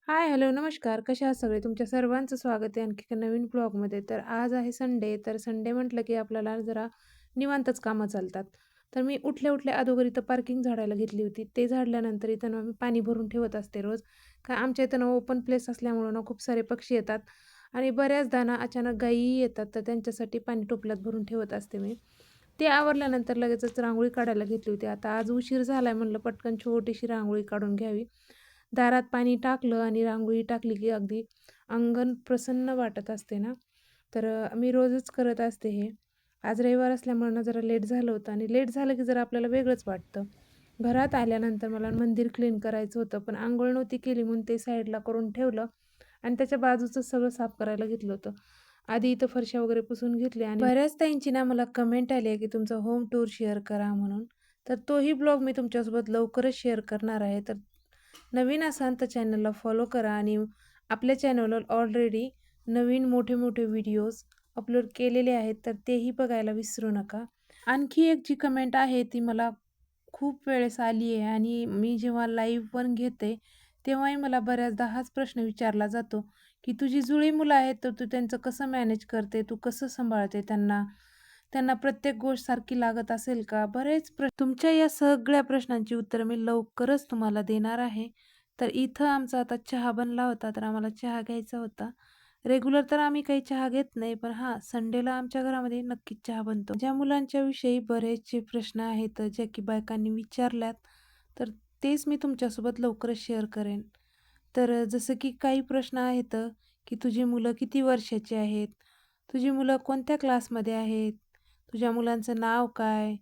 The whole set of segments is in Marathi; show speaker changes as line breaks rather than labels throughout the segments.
हाय, हॅलो, नमस्कार. कशा आहात सगळे? तुमच्या सर्वांचं स्वागत आहे आणखी एका नवीन ब्लॉगमध्ये. तर आज आहे संडे, तर संडे म्हटलं की आपल्याला जरा निवांतच कामं चालतात. तर मी उठल्या-उठल्या अगोदर इथं पार्किंग झाडायला घेतली होती. ते झाडल्यानंतर इथं ना मी पाणी भरून ठेवत असते रोज. का आमच्या इथं ना ओपन प्लेस असल्यामुळं ना खूप सारे पक्षी येतात आणि बऱ्याचदा ना अचानक गायीही येतात, तर त्यांच्यासाठी पाणी टोपल्यात भरून ठेवत असते मी. ते आवरल्यानंतर लगेचच रांगोळी काढायला घेतली होती. आता आज उशीर झालाय म्हणलं पटकन छोटीशी रांगोळी काढून घ्यावी. दारात पाणी टाकलं आणि रांगोळी टाकली की अगदी अंगण प्रसन्न वाटत असते ना. तर मी रोजच करत असते हे. आज रविवार असल्यामुळे ना जरा लेट झालं होतं आणि लेट झालं की जरा आपल्याला वेगळंच वाटतं. घरात आल्यानंतर मला मंदिर क्लीन करायचं होतं, पण अंघोळ नव्हती केली म्हणून ते साईडला करून ठेवलं आणि त्याच्या बाजूचं सगळं साफ करायला घेतलं होतं. आधी इथं फरशा वगैरे पुसून घेतल्या आणि बऱ्याच ताईंची ना मला कमेंट आली आहे की तुमचा होम टूर शेअर करा म्हणून. तर तोही ब्लॉग मी तुमच्यासोबत लवकरच शेअर करणार आहे. तर नवीन असाल तर चॅनलला फॉलो करा आणि आपल्या चॅनलवर ऑलरेडी नवीन मोठे-मोठे व्हिडिओज अपलोड केलेले आहेत, तर तेही बघायला विसरू नका. आणखी एक जी कमेंट आहे ती मला खूप वेळेस आली आहे आणि मी जेव्हा लाईव्ह पण घेते, तेव्हाही मला बऱ्याचदा हाच प्रश्न विचारला जातो, की "तुझी जुळी मुलं आहेत, तर तू त्यांचं कसं मॅनेज करते? तू कसं सांभाळते त्यांना? त्यांना प्रत्येक गोष्ट सारखी लागत असेल का?" बरेच तुमच्या या सगळ्या प्रश्नांची उत्तरं मी लवकरच तुम्हाला देणार आहे. तर इथं आमचा आता चहा बनला होता, तर आम्हाला चहा घ्यायचा होता. रेग्युलर तर आम्ही काही चहा घेत नाही, पण हां, संडेला आमच्या घरामध्ये नक्कीच चहा बनतो. ज्या मुलांच्या विषयी बरेचसे प्रश्न आहेत, जे की बायकांनी विचारल्यात, तर तेच मी तुमच्यासोबत लवकरच शेअर करेन. तर जसं की काही प्रश्न आहेत, की तुझी मुलं किती वर्षाची आहेत? तुझी मुलं कोणत्या क्लासमध्ये आहेत? तुझ्या मुलांचं नाव काय?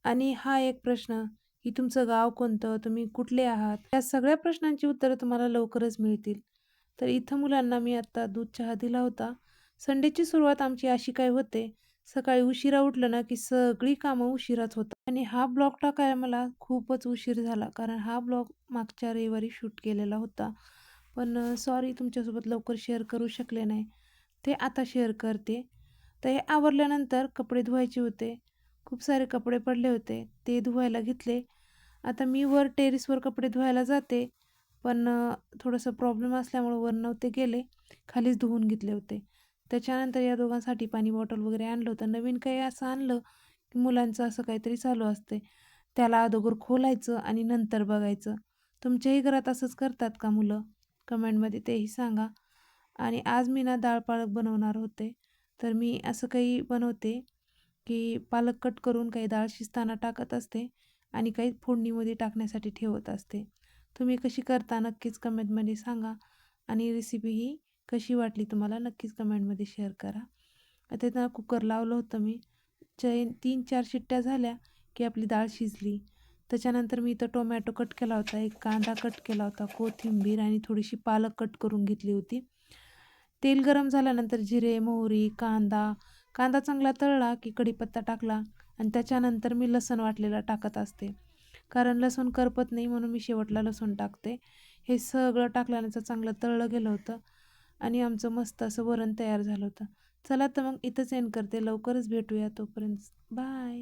आणि हा एक प्रश्न, की तुमचं गाव कोणतं? तुम्ही कुठले आहात? या सगळ्या प्रश्नांची उत्तरं तुम्हाला लवकरच मिळतील. तर इथं मुलांना मी आत्ता दूध चहा दिला होता. संडेची सुरुवात आमची अशी काय होते, सकाळी उशिरा उठलं ना, की सगळी कामं उशिराच होतात आणि हा ब्लॉग टाकायला मला खूपच उशीर झाला. कारण हा ब्लॉग मागच्या रविवारी शूट केलेला होता. पण सॉरी तुमच्यासोबत लवकर शेअर करू शकले नाही. ते आता शेअर करते. तर हे आवरल्यानंतर कपडे धुवायचे होते. खूप सारे कपडे पडले होते. ते धुवायला घेतले. आता मी वर टेरेसवर कपडे धुवायला जाते. पण थोडंसं प्रॉब्लेम असल्यामुळं वर नव्हते गेले. खालीच धुवून घेतले होते. त्याच्यानंतर या दोघांसाठी पाणी बॉटल वगैरे आणलं होतं. नवीन काही असं आणलं, की मुलांचं असं काहीतरी चालू असते. त्याला अगोदर खोलायचं आणि नंतर बघायचं. तुमच्याही घरात असंच करतात का मुलं? कमेंटमध्ये तेही सांगा. आणि आज मी ना डाळ पालक बनवणार होते. तर मी असं काही बनवते, की पालक कट करून काही डाळ शिजताना टाकत असते आणि काही फोडणीमध्ये टाकण्यासाठी ठेवत असते. तुम्ही कशी करता नक्कीच कमेंटमध्ये सांगा आणि रेसिपी ही कशी वाटली तुम्हाला नक्कीच कमेंटमध्ये शेअर करा. आता इथं कुकर लावलं होतं मी. 3-4 शिट्ट्या झाल्या, की आपली डाळ शिजली. त्याच्यानंतर मी इथं टोमॅटो कट केला होता, एक कांदा कट केला होता, कोथिंबीर आणि थोडीशी पालक कट करून घेतली होती. तेल गरम झाल्यानंतर जिरे, मोहरी, कांदा, कांदा चांगला तळला की कढीपत्ता टाकला आणि त्याच्यानंतर मी लसूण वाटलेला टाकत असते. कारण लसूण करपत नाही म्हणून मी शेवटला लसूण टाकते. हे सगळं टाकल्यानंतर चांगलं तळलं गेलं होतं आणि आमचं मस्त असं वरण तयार झालं होतं. चला तर मग इथंच एंड करते. लवकरच भेटूया. तोपर्यंत बाय.